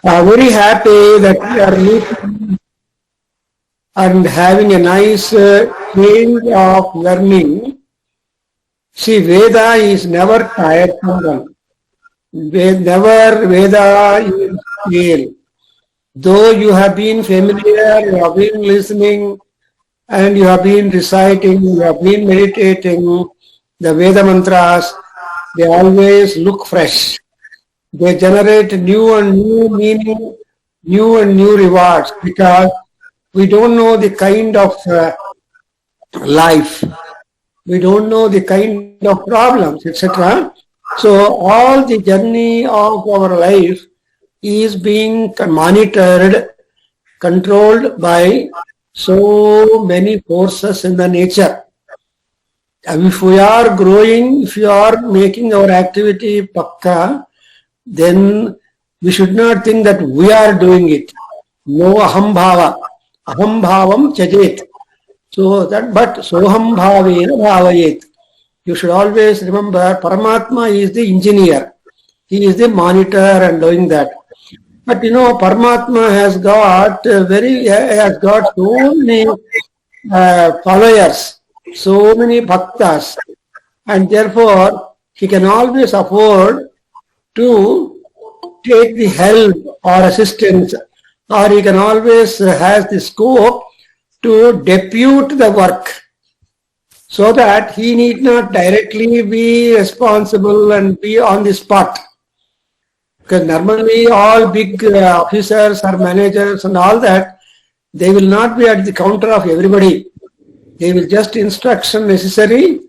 Very happy that we are meeting and having a nice change of learning. See, Veda is never tiresome. Never Veda is stale. Though you have been familiar, you have been listening, and you have been reciting, you have been meditating the Veda mantras, they always look fresh. They generate new and new meaning, new and new rewards, because we don't know the kind of life, we don't know the kind of problems, etc. So all the journey of our life is being monitored, controlled by so many forces in the nature. And if we are growing, if we are making our activity pakka, then we should not think that we are doing it. No ahambhava. Ahambhavam chajet. So that, but soham bhavena bhavayet. You should always remember Paramatma is the engineer. He is the monitor and doing that. But Paramatma has got so many followers, so many bhaktas, and therefore he can always afford to take the help or assistance, or he can always has the scope to depute the work, so that he need not directly be responsible and be on the spot. Because normally all big officers or managers and all that, they will not be at the counter of everybody. They will just instruction necessary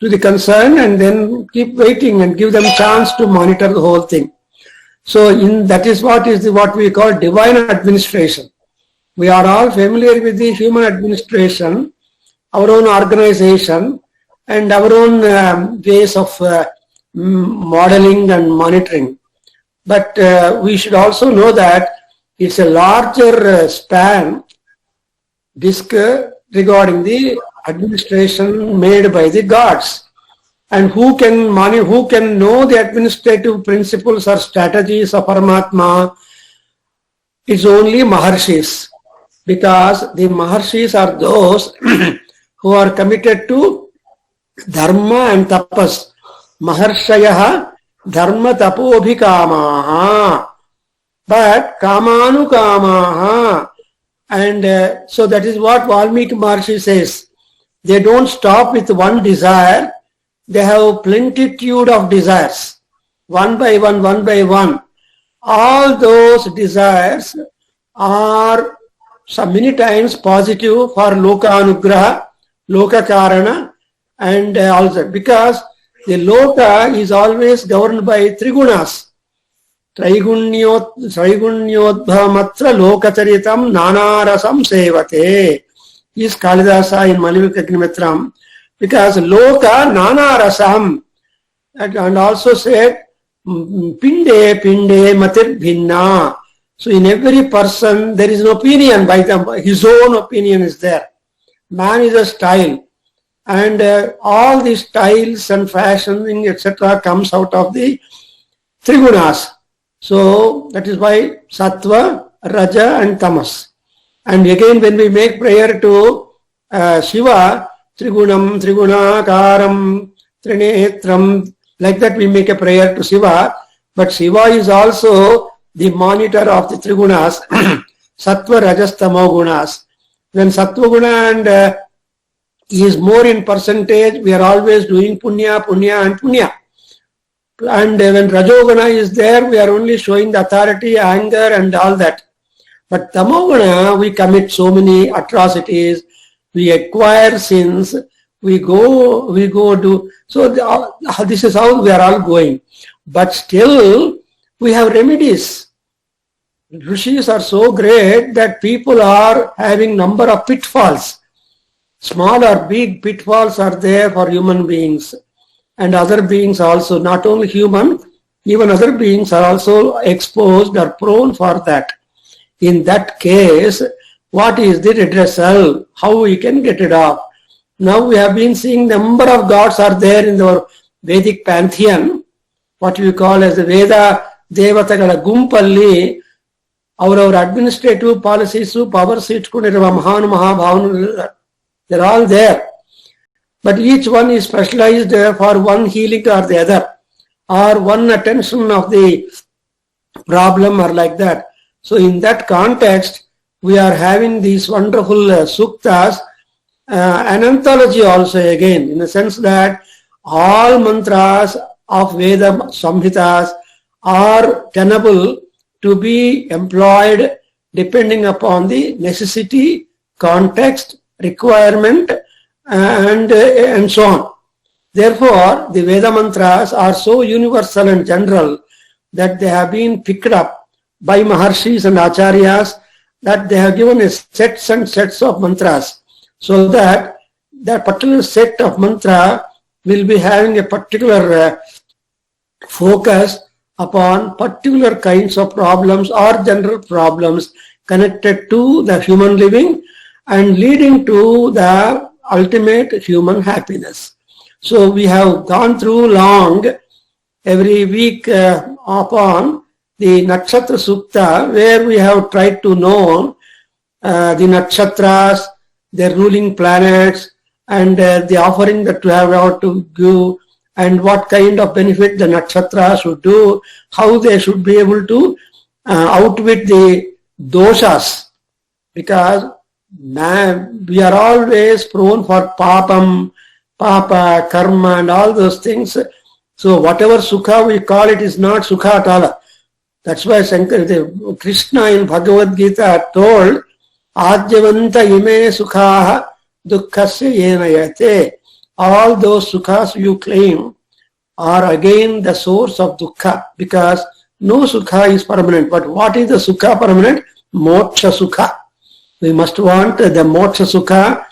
to the concern and then keep waiting and give them chance to monitor the whole thing. So that is what we call divine administration. We are all familiar with the human administration, our own organization, and our own ways of modeling and monitoring. But we should also know that it's a larger span regarding the administration made by the gods. And who can know the administrative principles or strategies of Paramatma? It's only Maharshis, because the Maharshis are those who are committed to dharma and tapas. Maharshayaha dharma tapobhikamaha, but kamanu kamaha. And so that is what Valmiki Maharshi says. They don't stop with one desire. They have plenitude of desires, one by one. All those desires are many times positive for loka anugraha, loka karana, and also because the loka is always governed by trigunas. Traigunyodbhamatra lokacharitam nanarasam sevate is Kalidasa in Malivika, because loka nanarasam, and also said pinde matir bhinna. So in every person there is an opinion by them, his own opinion is there. Man is a style, and all these styles and fashioning etc. comes out of the trigunas. So that is why sattva, raja and tamas. And again when we make prayer to Shiva, trigunam, trigunakaram, trinetram, like that we make a prayer to Shiva. But Shiva is also the monitor of the trigunas, sattva, rajas, tamo gunas. When sattva guna and is more in percentage, we are always doing punya, punya and punya. And when rajoguna is there, we are only showing the authority, anger and all that. But tamoguna, we commit so many atrocities, we acquire sins, we go do. So this is how we are all going. But still, we have remedies. Rishis are so great that people are having number of pitfalls. Small or big pitfalls are there for human beings. And other beings also, not only human, even other beings are also exposed or prone for that. In that case, what is the redressal? How we can get it off? Now we have been seeing number of gods are there in our Vedic pantheon, what we call as the Veda ದೇವತೆಗಳ ಗುಂಪಲ್ಲಿ ಅವರವರ administrative policies powers ಇಟ್ಕೊಂಡಿರುವ ಮಹಾನುಭಾವನು, they're all there. But each one is specialized for one healing or the other, or one attention of the problem or like that. So in that context, we are having these wonderful suktas, an anthology also again, in the sense that all mantras of Veda Samhitas are tenable to be employed depending upon the necessity, context, requirement, and so on. Therefore, the Veda mantras are so universal and general that they have been picked up by Maharshis and Acharyas, that they have given a sets and sets of mantras, so that that particular set of mantra will be having a particular focus upon particular kinds of problems or general problems connected to the human living and leading to the ultimate human happiness. So we have gone through long every week upon the Nakshatra Sukta, where we have tried to know the nakshatras, their ruling planets, and the offering that we have to give, and what kind of benefit the nakshatras should do, how they should be able to outwit the doshas, because we are always prone for papa, karma, and all those things. So whatever sukha we call it is not sukha at all. That's why Krishna in Bhagavad Gita told, Adyavanta ime sukhaha dukkhasya yena yate. All those sukhas you claim are again the source of dukkha, because no sukha is permanent. But what is the sukha permanent? Moksha sukha. We must want the moksha sukha,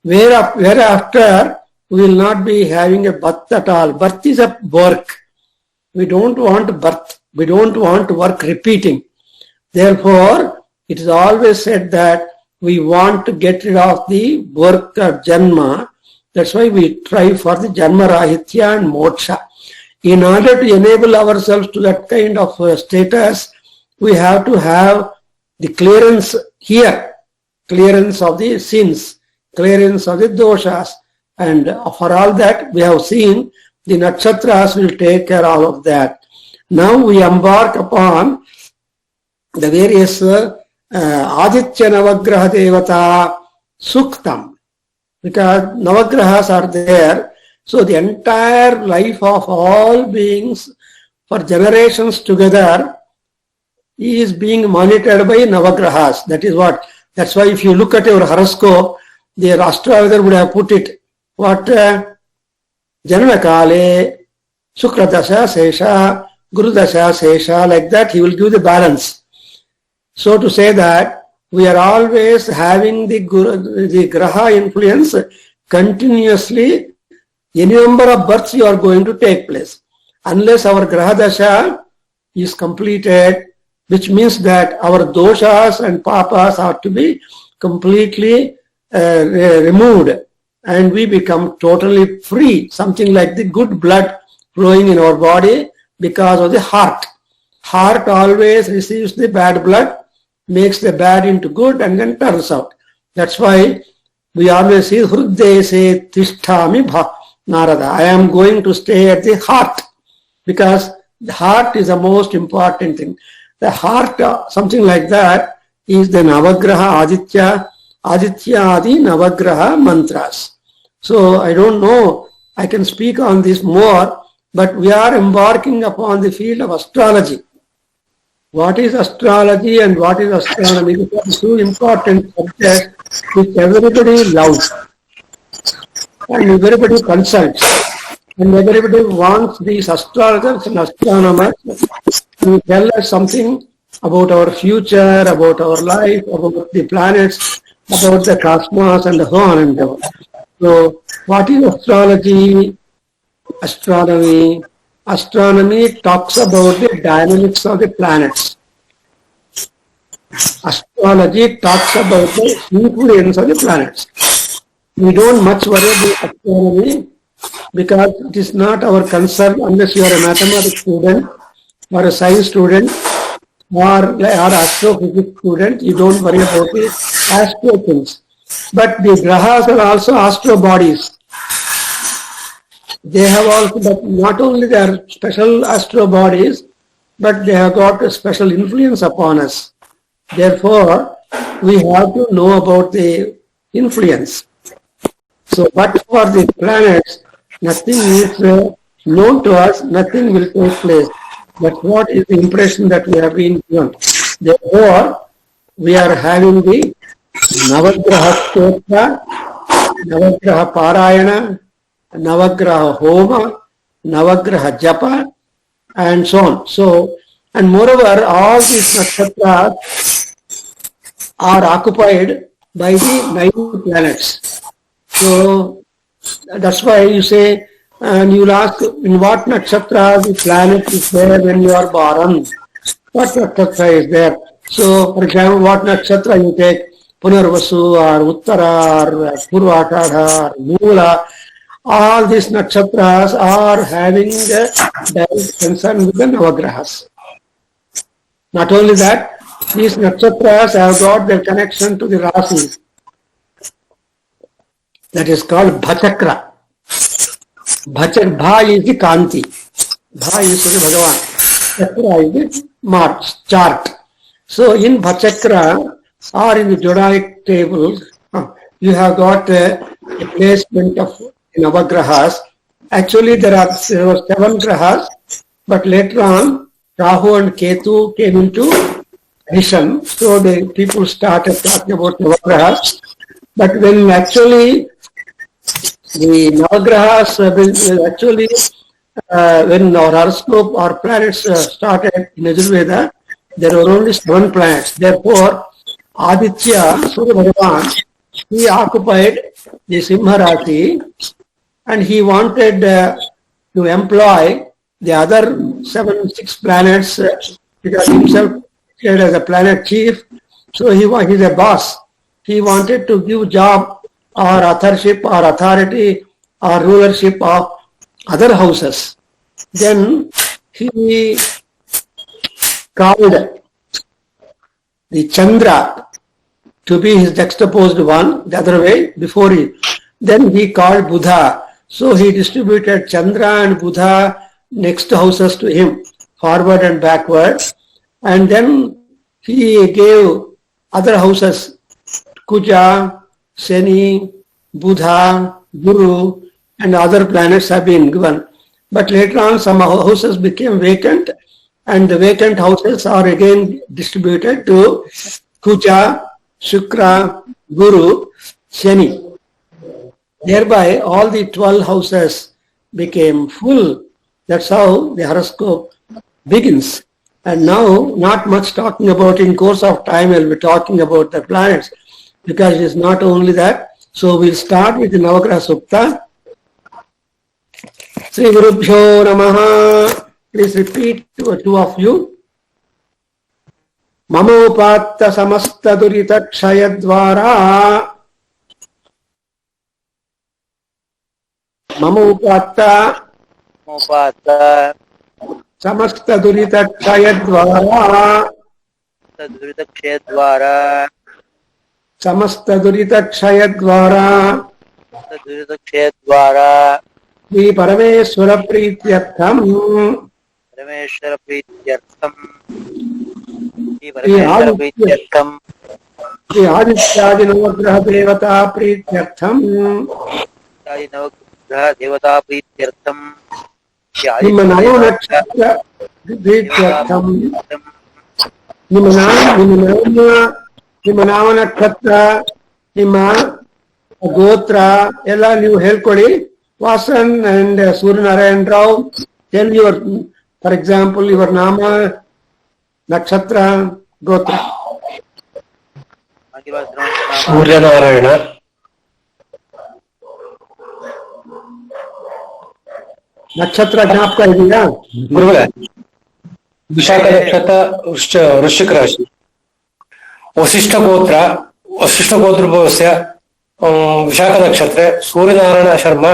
whereafter we will not be having a birth at all. Birth is a work. We don't want birth. We don't want work repeating. Therefore, it is always said that we want to get rid of the work of janma. That's why we try for the janma rahitya and moksha. In order to enable ourselves to that kind of status, we have to have the clearance here, clearance of the sins, clearance of the doshas. And for all that, we have seen the nakshatras will take care of all of that. Now we embark upon the various Aditya Navagraha Devata Suktam, because Navagrahas are there. So the entire life of all beings for generations together is being monitored by Navagrahas. That is what. That's why if you look at your horoscope, the astrologer would have put it. What? Janmakale, Shukradasha, Sesha, Gurudasha, Sesha, like that, he will give the balance. So to say that we are always having the Graha influence continuously. Any number of births you are going to take place. Unless our Graha Dasha is completed, which means that our doshas and papas are to be completely removed, and we become totally free, something like the good blood flowing in our body because of the heart. Heart always receives the bad blood, makes the bad into good, and then turns out. That's why we always see Hruddese Tishtami Narada. I am going to stay at the heart, because the heart is the most important thing. The heart, something like that, is the Navagraha Aditya Adi Navagraha mantras. So I don't know, I can speak on this more, but we are embarking upon the field of astrology. What is astrology and what is astronomy? These are two important subjects which everybody loves and everybody consults, and everybody wants these astrologers and astronomers to tell us something about our future, about our life, about the planets, about the cosmos, and so on and so on. So, what is astrology? Astronomy. Astronomy talks about the dynamics of the planets. Astrology talks about the influence of the planets. We don't much worry about astronomy because it is not our concern unless you are a mathematics student. For a science student or astrophysics student, you don't worry about the astro things. But the grahas are also astro bodies. They have also, but not only their special astro bodies, but they have got a special influence upon us. Therefore, we have to know about the influence. So, but for the planets, nothing is known to us, nothing will take place. That's what is the impression that we have been given. Therefore, we are having the Navagraha Stotra, Navagraha Parayana, Navagraha Homa, Navagraha Japa, and so on. So, and moreover, all these nakshatras are occupied by the 9 planets. So, that's why you say, and you'll ask, in what nakshatra the planet is there when you are born? What nakshatra is there? So, for example, what nakshatra you take? Punarvasu or Uttara or Purvashadha or Moola. All these nakshatras are having the direct concern with the Navagrahas. Not only that, these nakshatras have got their connection to the Rasis. That is called Bhachakra. Bha is the Kanti. Bha is the Bhagavan. Chakra is the march, chart. So in Bhachakra or in the Jodaic table, you have got a placement of Navagrahas. Actually, there were 7 grahas, but later on, Rahu and Ketu came into addition. So the people started talking about Navagrahas. But when actually the Navagrahas actually, when our horoscope or planets started in Yajurveda, there were only 7 planets. Therefore, Aditya, Surya Bhagavan, he occupied the Simha Rati and he wanted to employ the other 6 planets because himself as a planet chief. So he's a boss. He wanted to give job or authorship or authority or rulership of other houses. Then he called the Chandra to be his juxtaposed one, the other way, before he. Then he called Buddha. So he distributed Chandra and Buddha next houses to him, forward and backward. And then he gave other houses, Kuja, Shani, Buddha, Guru, and other planets have been given. But later on, some houses became vacant, and the vacant houses are again distributed to Kuja, Shukra, Guru, Shani. Thereby, all the 12 houses became full. That's how the horoscope begins. And now, not much talking about, in course of time, we'll be talking about the planets, because it is not only that. So we'll start with the Navagraha Sukta. Sri Gurubhyo Namaha. Please repeat to 2 of you. Mama upatta samasta durita kshayadvara. Mama upatta samasta durita kshayadvara. Samasta durita kshayadvara. Shri Parameshwara Prityartham. Shri Adityadi Navagraha Devata Prityartham. Nimanaya Nakshatra Prityartham. Nimanava Nakshatra, Nima, Gotra, Ella, you Helkodi, Vasan and Suryanarayan Rao. Tell your, for example, your Nama, Nakshatra, Gotra. Suryanarayana. Nakshatra Gnapka idea. Guruvale. Vishaka Nakshatra, Wrishchika Rashi. Vasishtha Gotra Vishaka Nakshatra, Suryanarayana Sharma,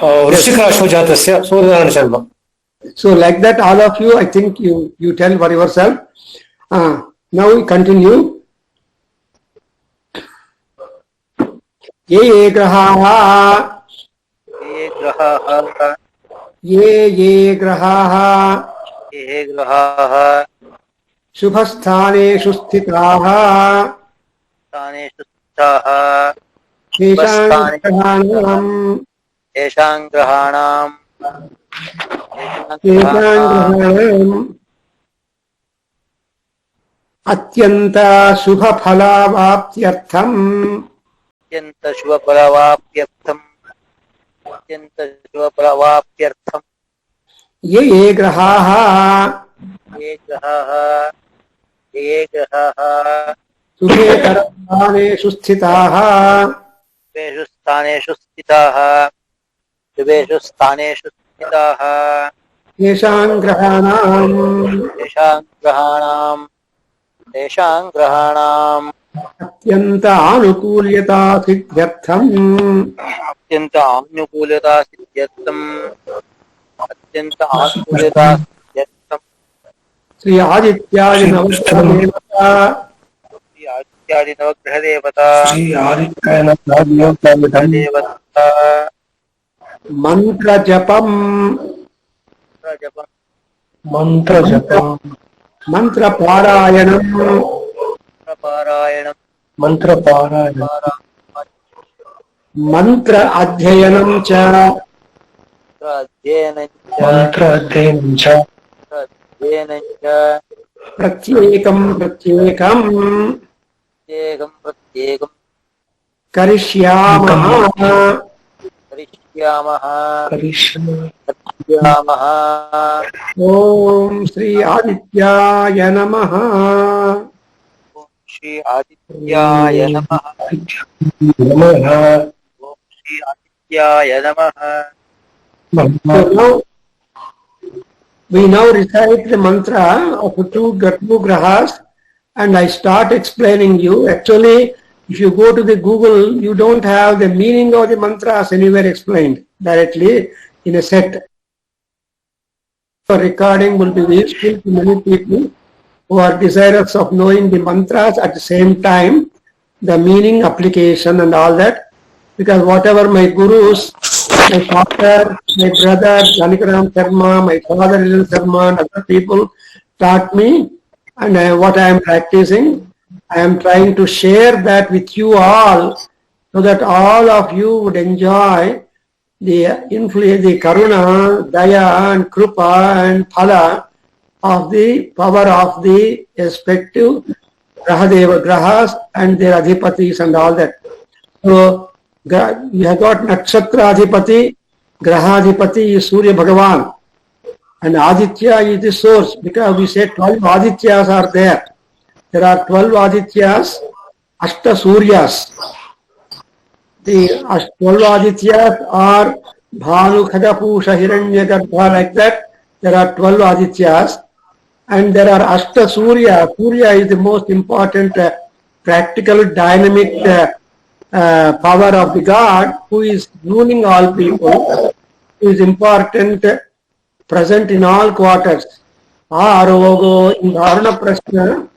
Wrishchika Rashi Jatasya, Suryanarayana Sharma. So like that, all of you, I think you tell for yourself. Now we continue. Ye graha, ये ग्रहाः ye graha, ये ग्रहाः shubhasthaneshu sthitaha, स्थानेषु स्थिताः teshang grahanam, येषां ग्रहाणां अत्यंता शुभ फलावाप्त्यर्थम अत्यन्तशुभफलवाप्त्यर्थं ये ग्रहाः ये ग्रहाः शुभेतरस्थानेषु स्थिताः शुभेषु स्थानेषु स्थिताः शुभेषु स्थानेषु स्थिताः येषां तेषां ग्रहाणाम् अत्यंत आनुकूल्यता सिद्ध्यर्थम अत्यंत आनुकूल्यता सिद्ध्यर्थम् श्री आदित्यादि नवग्रह देवता आदित्यादि नवग्रह देवता मंत्र जपम मंत्र पारायणम मंत्र अध्ययनम च प्रत्येकं करिष्यामः ओम श्री आदित्याय नमः श्री आदित्याय नमः श्री आदित्याय नमः We now recite the mantra of two grahas, and I start explaining you. Actually, if you go to the Google, you don't have the meaning of the mantras anywhere explained directly in a set. The recording will be useful to many people who are desirous of knowing the mantras at the same time, the meaning, application and all that. Because whatever my gurus, my father, my brother, Janikaram Sharma, my father, Lil Sharma and other people taught me, and what I am practicing, I am trying to share that with you all, so that all of you would enjoy the influence, the karuna, daya and krupa and phala of the power of the respective grahadeva grahas and their adhipatis and all that. So you have got nakshatra adhipati, grahadhipati is Surya Bhagavan, and Aditya is the source, because we say 12 Adityas are there. There are 12 Adityas, Ashta Suryas. The 12 Adityas are Bhanu, Khagapusha, Hiranyagarbha, like that. There are 12 Adityas, and there are Ashta Surya. Surya is the most important practical, dynamic power of the God who is ruling all people, who is important, present in all quarters. Arogo, in Dharana Prashna,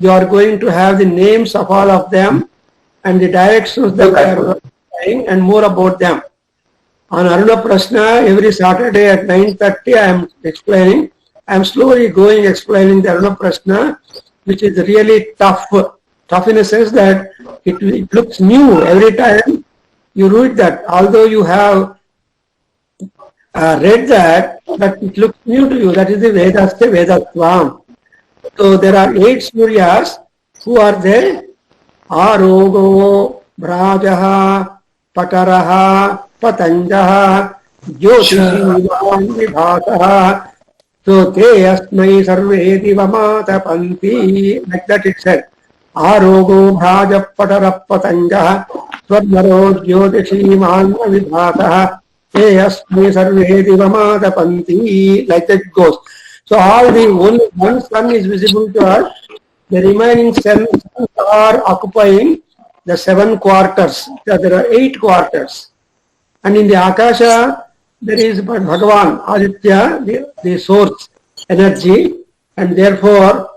you are going to have the names of all of them and the directions that they are saying and more about them. On Aruna Prashna, every Saturday at 9:30, I am explaining. I am slowly going explaining the Aruna Prashna, which is really tough. Tough in a sense that it looks new every time you read that. Although you have read that, but it looks new to you. That is the Vedasya Vedatvam. So there are 8 Suryas who are there. Arogo, Brajaha, Pataraha, Patanjaha, Jyotishivan Vibhataha. So te asmai sarve divamata panti. Like that it said. आरोगो भ्राज पटर पतंगः स्वर्णरो ज्योतिषीमान विभासः ते अस्मै सर्वे दिवमादपन्ति. Like that it goes. So all the only one sun is visible to us. The remaining suns are occupying the 7 quarters. There are 8 quarters, and in the Akasha there is but Bhagavan, Aditya, the source energy, and therefore,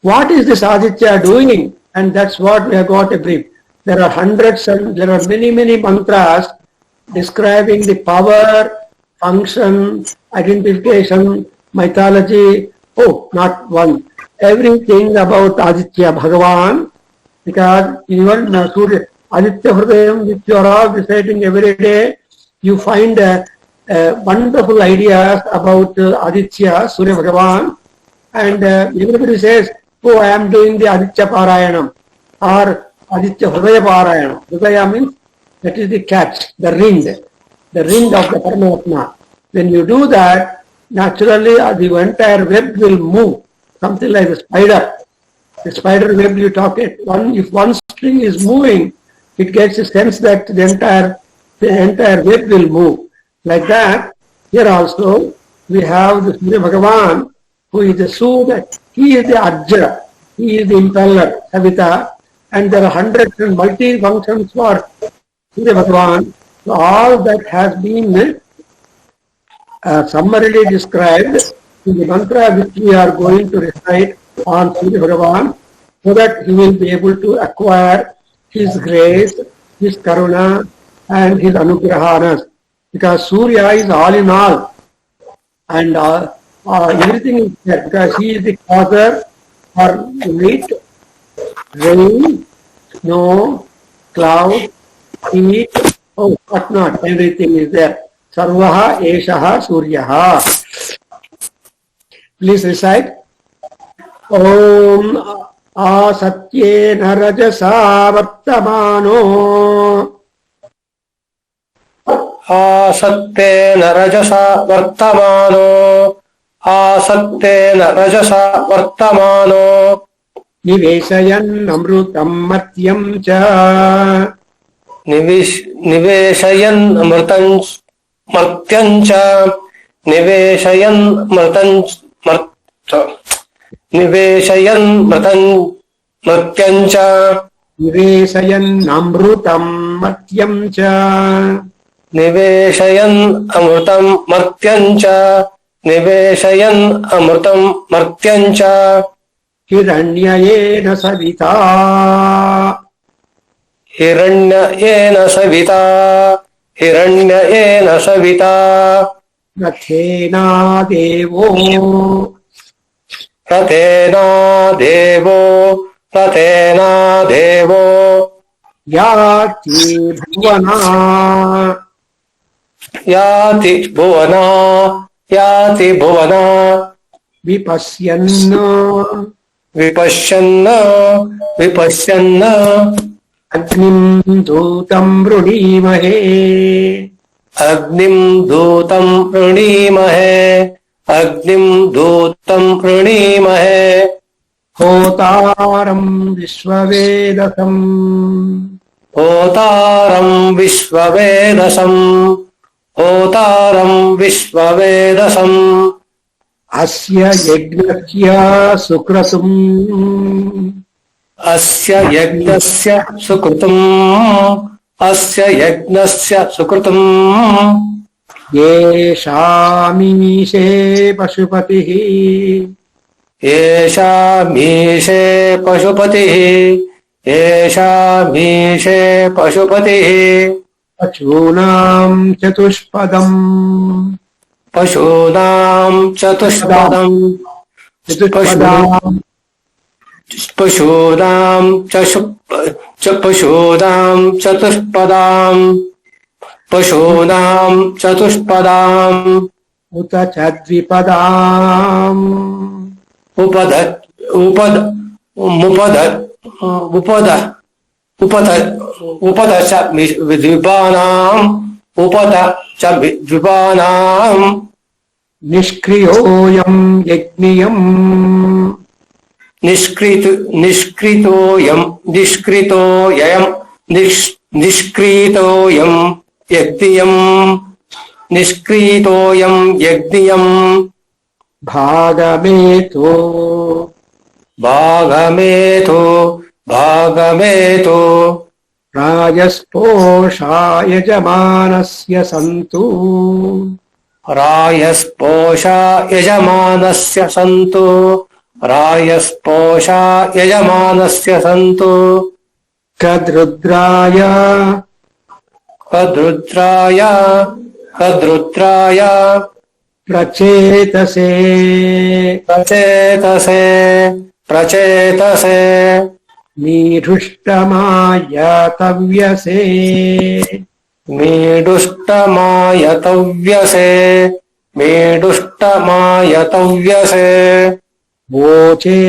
what is this Aditya doing? And that's what we have got a brief. There are hundreds and there are many mantras describing the power, function, identification, mythology. Oh, not one. Everything about Aditya Bhagavan, because even Surya, Aditya Hridayam, which you are all reciting every day, you find wonderful ideas about Aditya, Surya Bhagavan, and everybody says, oh, I am doing the Aditya Parayanam or Aditya Hridaya Parayanam. Hridaya means that is the catch, the ring of the Paramatma. When you do that, naturally the entire web will move, something like a spider. The spider web you talk it, if one string is moving, it gets a sense that the entire web will move. Like that, here also we have the Surya Bhagavan, who is the Surya, he is the Ajra, he is the impeller, Savita, and there are hundreds and multi-functions for Surya Bhagavan. So all that has been summarily described in the mantra which we are going to recite on Surya Bhagavan, so that he will be able to acquire his grace, his karuna, and his anugrahanas. Because Surya is all in all, and everything is there, because he is the causer for light, rain, snow, cloud, heat, oh, whatnot, everything is there. Sarvaha Eshaha Suryaha. Please recite. Om Asatyena Rajasa Vartamano. आसक्तेन रजसा वर्तमानो आसक्तेन रजसा वर्तमानो Niveshayan Amrutam Matyam Cha. निवेशयन् मृतं मर्त्यं च निवेशयन् मृतं मर्त्यं च Niveshayan Amrutam Matyam Cha. निवेशयन् अमृतं मर्त्यं च निवेशयन् अमृतं मर्त्यं च Hiranyayena Savita. हिरण्ययेन Savita Rathena Devo. रथेना देवो Yati Bhuvana. याति Bhuvana Vipasyanna. विपश्यन्न Agnim Dhutam Brunimahe. अग्निं दूतं वृणीमहे Hotaram Vishwavedasam. होतारं विश्ववेदसम् Asya Yagnasya Sukratum. अस्य यज्ञस्य सुकृतम् Yeshamise Pashupatihi. येषामीशे पशुपतिः Pachunam Chatushpadam. पशूनां चतुष्पदम् Chatushpadam. पशूनां चतुष्पदाम् Uta Chadvipadam. उपदश विद्वानाम् Nishkriyoyam Yagniyam. निष्कृतोऽयम् यज्ञियम् Bhagameto. भागमेतो राजस्पोषा यजमानस्य सन्तु रायस्पोषा यजमानस्य सन्तु रायस्पोषा यजमानस्य सन्तु कद्रुद्राय कद्रुद्राय प्रचेतसे प्रचेतसे मीढुष्टमायतव्यसे मेडुष्टमायतव्यसे वोचे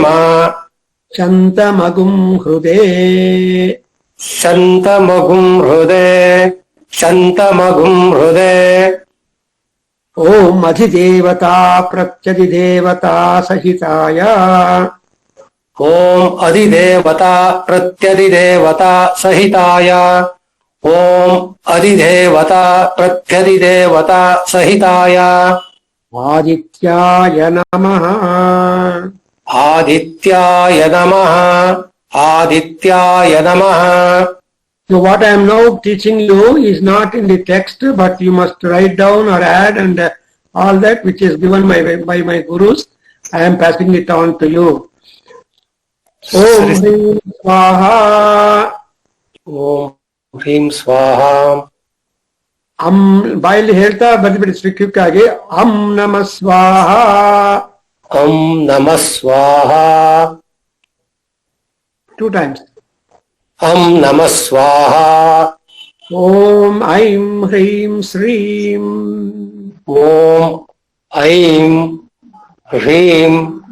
मा शन्तमगुं हृदे ॐ अधिदेवता प्रत्यधिदेवता सहिताय ॐ अधिदेवता प्रत्यधिदेवता सहिताय ॐ अधिदेवता प्रत्यधिदेवता सहिताय आदित्याय नमः आदित्याय नमः So what I am now teaching you is not in the text, but you must write down or add and all that which is given by my gurus. I am passing it on to you. Om Hrim Swaha. Om Hrim Swaha. ಬಾಯಲ್ಲಿ ಹೇಳ್ತಾ ಬರ್ಬಿಡಿ ಕ್ವಿಕ್ಕಾಗಿ ಅಂ ನಮ ಸ್ವಾಹ Om Namah Swaha. 2 times. Om Namah Swaha. Om Aim Hrim Shrim. Om Aim Hrim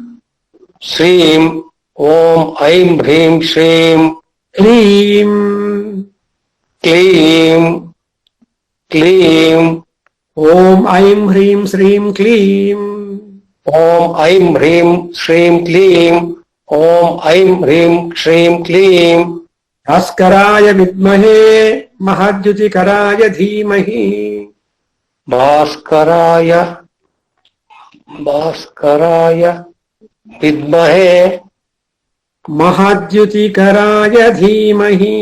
Shrim. Om Aim Hrim Shrim. Klim. Klim. Om Aim Hrim Shrim Klim. Om Aim Hrim Shrim Klim. Om Aim Hrim Shrim Klim. भास्कराय विद्महे महाद्युतिकराय धीमहि. भास्कराय विद्महे महाद्युतिकराय धीमहि.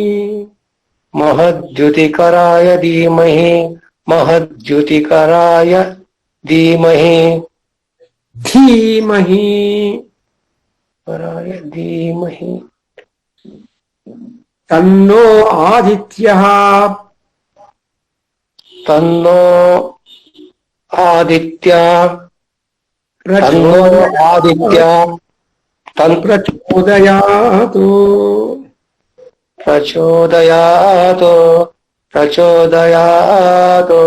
महद्युतिकराय धीमहि. धीमहि तन्नो आदित्यः प्रचोदयातु.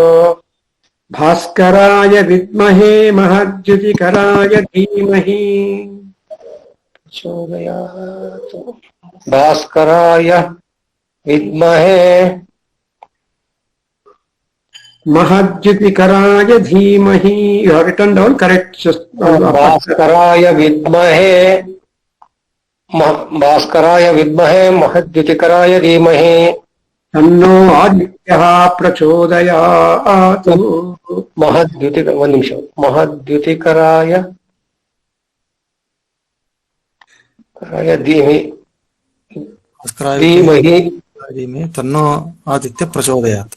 भास्कराय विद्महे महद्युतिकराय धीमहि. भास्कराय विद्महे महद्युतिकराय धीमहि. You have written down correct. भास्कराय विद्महे महद्युतिकराय धीमहि. तन्नो आदित्यः प्रचोदयातु. महद्युतिकराय धीमहि तन्नो आदित्य प्रचोदयात्.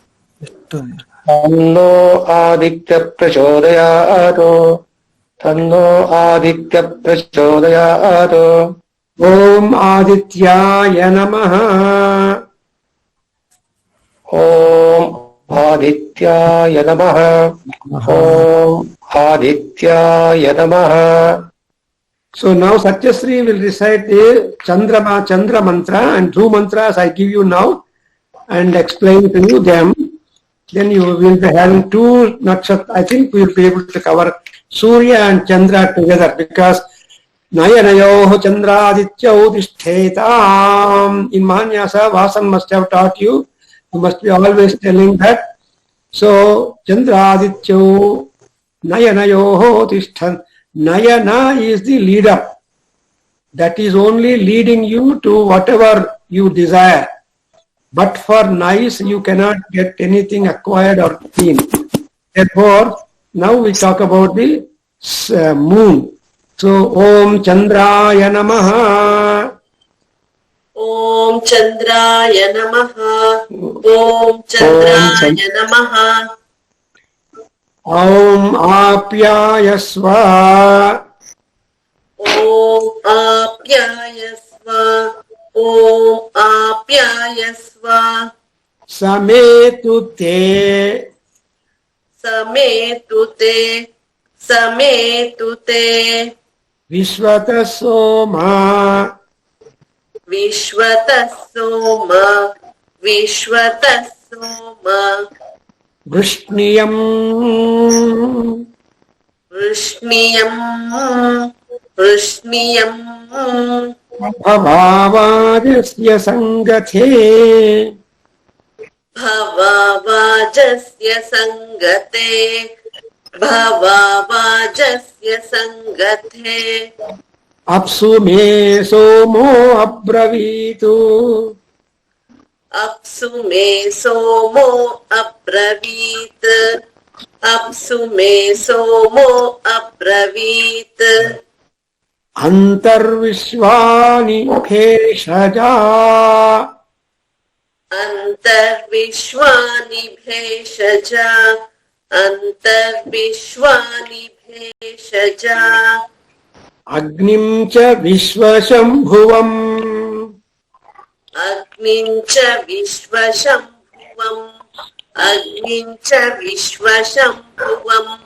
तन्नो आदित्य प्रचोदयात्. ओम आदित्याय नमः. ओम आदित्याय नमः. So now Satyasri will recite the Chandra mantra and 2 mantras I give you now and explain to you them. Then you will be having 2 nakshatra. I think we will be able to cover Surya and Chandra together because Nayanayoho Chandradityo Tishthetam. In Mahanyasa, Vasan must have taught you. You must be always telling that. So Chandradityo Nayanayoho Tishthan. Nayana is the leader. That is only leading you to whatever you desire. But for nice, you cannot get anything acquired or seen. Therefore, now we talk about the moon. So Om Chandraya Namaha. ॐ चन्द्राय नमः ॐ चन्द्राय नमः Om Apyaya Swa. ॐ आप्यायस्व ॐ आप्यायस्व Sametu Te. समेतु ते Vishwata Soma. विश्वतः सोम Vrishniyam. वृष्णियम् Bhavavadasya Sangathe. भवावाजस्य सङ्गते Apsu me somo abravitu. अप्सु मे सोमो अब्रवीत् Antarvishwani Bheshaja. अन्तर्विश्वानि भेषजा Agnim cha Vishwashambhuvam. अग्निं च विश्वशम्भुवम्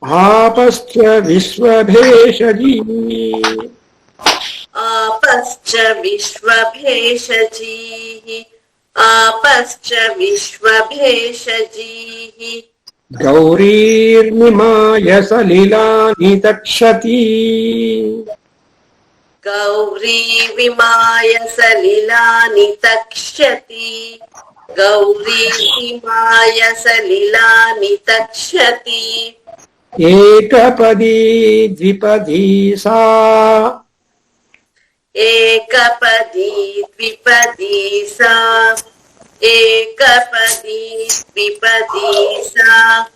Apascha Vishwabheshaji. आपश्च विश्वभेषजीः Gaurirnimaya Salilani Takshati. Gauri विमाय सलिलानि तक्षति Ekapadi Dvipadi Sa. एकपदी द्विपदी सा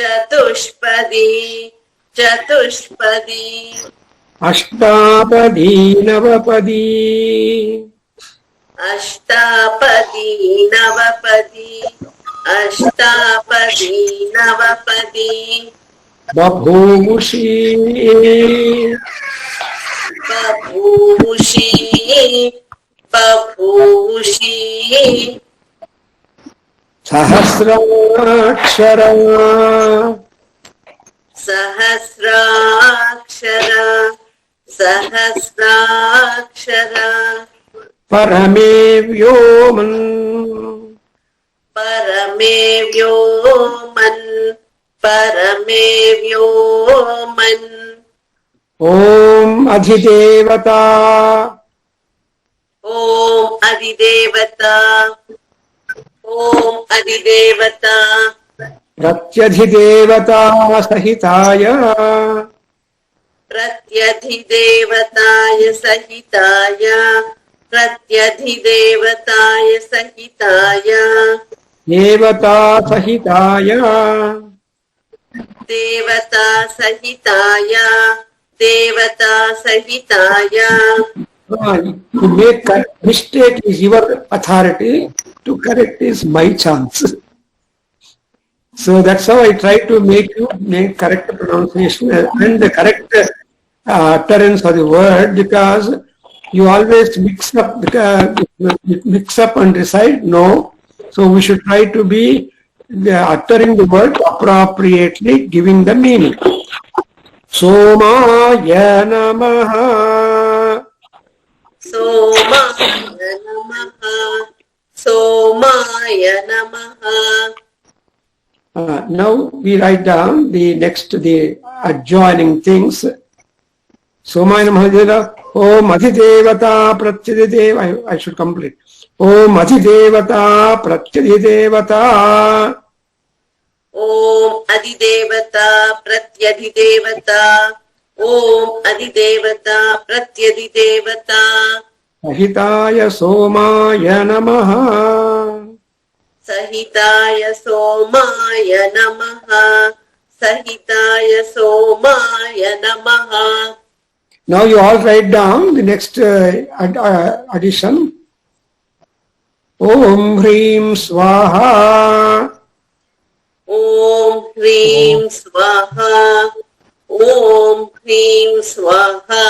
Chatushpadi. चतुष्पदी Ashtapadi Navapadi. अष्टापदी नवपदी Babhushi. बभूषी Sahasrakshara. सहस्राक्षरा Parame Vyoman. परमे व्योमन् Om Adhidevata. ॐ अधिदेवता Pratyadhidevata Sahitaya. प्रत्यधिदेवताय सहिताय Devata Sahitaya. देवता सहिताय To make mistake is your authority, to correct is my chance. So that's how I try to make you make correct pronunciation and the correct utterance of the word, because you always mix up and recite. No, so we should try to be uttering the word appropriately, giving the meaning. Somaya Namaha. सोमाय नमः Now we write down the adjoining things. Somaya Namaha. Om Adhidevata Pratyadideva. I should complete. Om Adhidevata Pratyadidevata. Om Adhidevata Pratyadidevata. Om Adhidevata Pratyadidevata. Sahitaya Somaya Namaha. Sahitaya Somaya Namaha. सहिताय सोमाय नमः. Now you all write down the next addition. Om Hrim Swaha. Om Hrim Swaha. Om Hrim Swaha.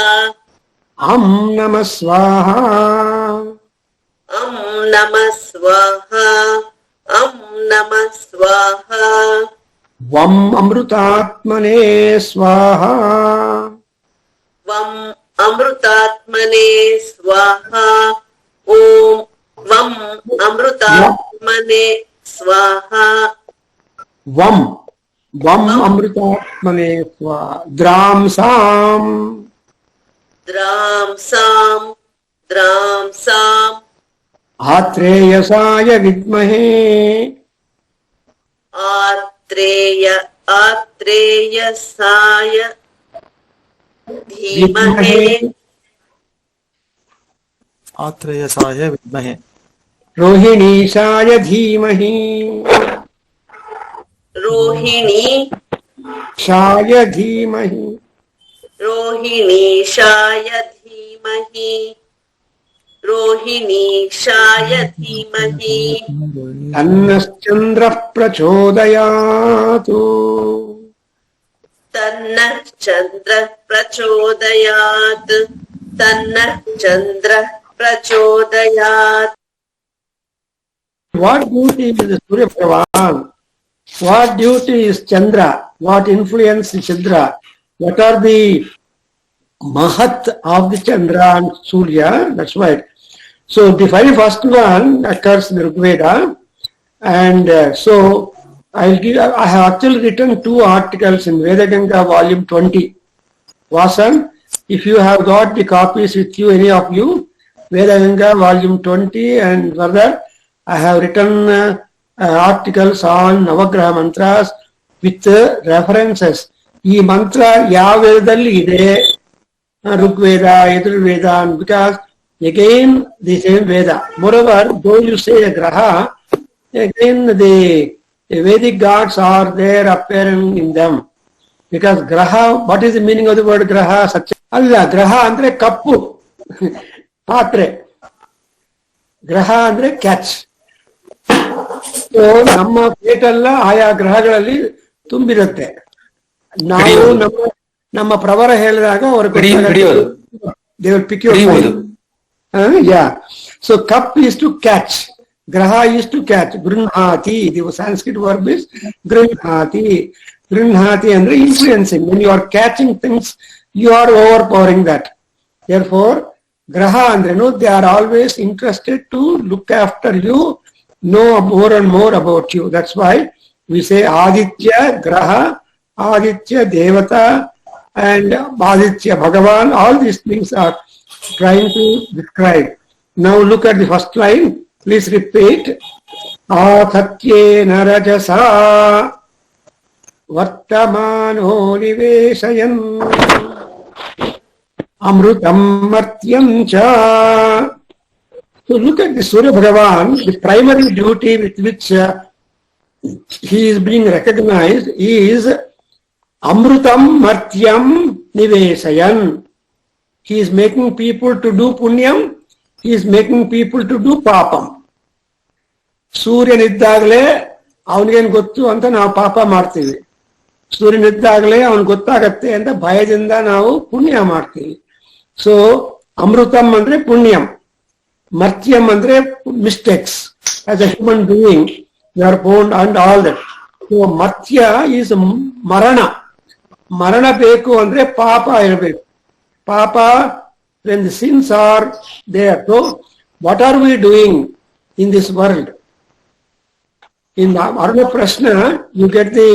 Am Namah Swaha. Am Namah Swaha. Am Namah Swaha. Vam Amrutatmane Swaha. Vam Amrutatmane Swaha. Om Vam Amrutatmane Swaha. Vam Amrutatmane Swaha. Dram Sam. Dram Sam. Dram Sam. Atreyasaya Vidmahe. Atreyasaya धीमहि. आत्रेयसाय विद्महे रोहिणीशाय धीमहि. रोहिणी शाय धीमहि. रोहिणीशाय धीमहि. रोहिणीशाय धीमहि. तन्नश्चन्द्रः प्रचोदयातु. तन्नः चन्द्रः प्रचोदयात्. तन्नः चन्द्रः प्रचोदयात्. What duty is the Surya Bhagavan? What duty is Chandra? What influence is Chandra? What are the Mahat of the Chandra and Surya? That's right. So the very first one occurs in the Rig Veda, and so I have actually written 2 articles in Veda Ganga volume 20. Vasan, if you have got the copies with you, any of you, Veda Ganga volume 20 and further, I have written articles on Navagraha mantras with references. Ee mantra ಯಾವ ವೇದದಲ್ಲಿ ಇದೆ, Rigveda, Yajurveda, because again the same Veda. Moreover, though you say a graha, again the Vedic gods are there appearing in them. Because graha, what is the meaning of the word graha? Alla, graha andre kappu, patre. Graha andre catch. So ನಮ್ಮ plate ಎಲ್ಲ ಆಯಾ ಗ್ರಹಗಳಲ್ಲಿ ತುಂಬಿರುತ್ತೆ. ನಾವು ನಮ್ಮ ಪ್ರವರ ಹೇಳಿದಾಗ ಅವರು they will pick your mind. Yeah. So cup is to catch. Graha is to catch. Grinhati. The Sanskrit verb is grinhati. Grinhati and influencing. When you are catching things, you are overpowering that. Therefore, graha and they are always interested to look after you, know more and more about you. That's why we say Aditya, Graha, Aditya, Devata, and Aditya, Bhagavan. All these things are trying to describe. Now look at the first line. Please repeat. Athatyena rajasa vartamano niveshayan amrutam martyam cha. So look at the Surya Bhagavan, the primary duty with which he is being recognized is Amrutam Martyam Nivesayan. He is making people to do punyam, he is making people to do papam. ಸೂರ್ಯನಿದ್ದಾಗಲೇ ಅವನಿಗೇನು ಗೊತ್ತು ಅಂತ ನಾವು ಪಾಪ ಮಾಡ್ತೀವಿ. ಸೂರ್ಯನಿದ್ದಾಗಲೇ ಅವನಿಗೆ ಗೊತ್ತಾಗತ್ತೆ ಅಂತ ಭಯದಿಂದ ನಾವು ಪುಣ್ಯ ಮಾಡ್ತೀವಿ. ಸೊ ಅಮೃತಂ ಅಂದ್ರೆ ಪುಣ್ಯಂ, Martyam andre mistakes. As a human being, you are born and all that. So Martya is Marana. Marana beku andre Papa irbeku. Papa, when the sins are there. So what are we doing in this world? In Aruna Prashna, you get the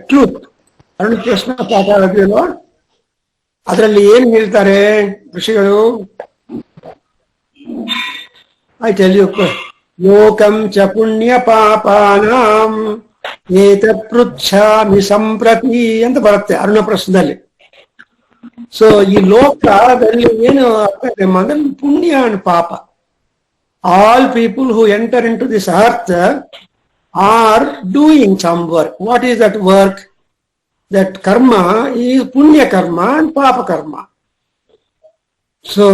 truth. Aruna Prashna Papa radiyalo. ಅದರಲ್ಲಿ ಏನು ಹೇಳ್ತಾರೆ ಋಷಿಗಳು? I tell you, Lokam cha punya papanam eta pruchhami samprati anta baratte Aruna Prashnadalli. So ಈ ಲೋಕದಲ್ಲಿ ಏನು ಆಗ್ತದೆ ಅಂದ್ರೆ ಪುಣ್ಯ and ಪಾಪ. All people who enter into this earth are doing some work. What is that work? that karma is punya karma and papa karma. So